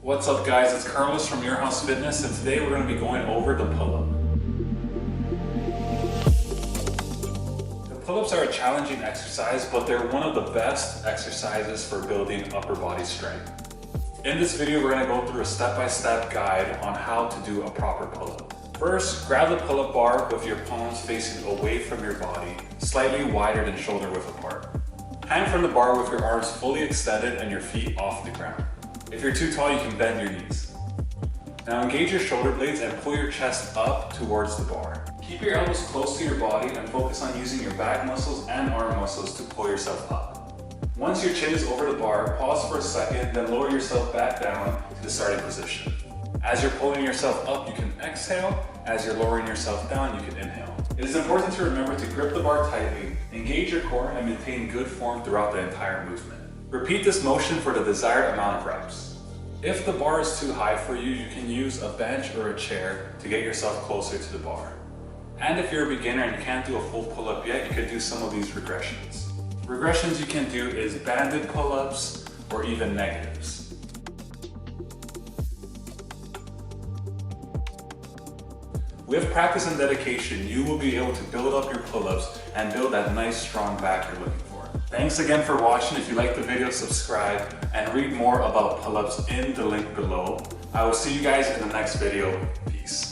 What's up guys, it's Carlos from Your House Fitness, and today we're going to be going over the pull-up. The pull-ups are a challenging exercise, but they're one of the best exercises for building upper body strength. In this video, we're going to go through a step-by-step guide on how to do a proper pull-up. First, grab the pull-up bar with your palms facing away from your body, slightly wider than shoulder width apart. Hang from the bar with your arms fully extended and your feet off the ground. If you're too tall, you can bend your knees. Now engage your shoulder blades and pull your chest up towards the bar. Keep your elbows close to your body and focus on using your back muscles and arm muscles to pull yourself up. Once your chin is over the bar, pause for a second, then lower yourself back down to the starting position. As you're pulling yourself up, you can exhale. As you're lowering yourself down, you can inhale. It is important to remember to grip the bar tightly, engage your core, and maintain good form throughout the entire movement. Repeat this motion for the desired amount of reps. If the bar is too high for you, you can use a bench or a chair to get yourself closer to the bar. And if you're a beginner and you can't do a full pull-up yet, you could do some of these regressions. Regressions you can do is banded pull-ups or even negatives. With practice and dedication, you will be able to build up your pull-ups and build that nice strong back you're looking for. Thanks again for watching. If you liked the video, subscribe and read more about pull-ups in the link below. I will see you guys in the next video. Peace.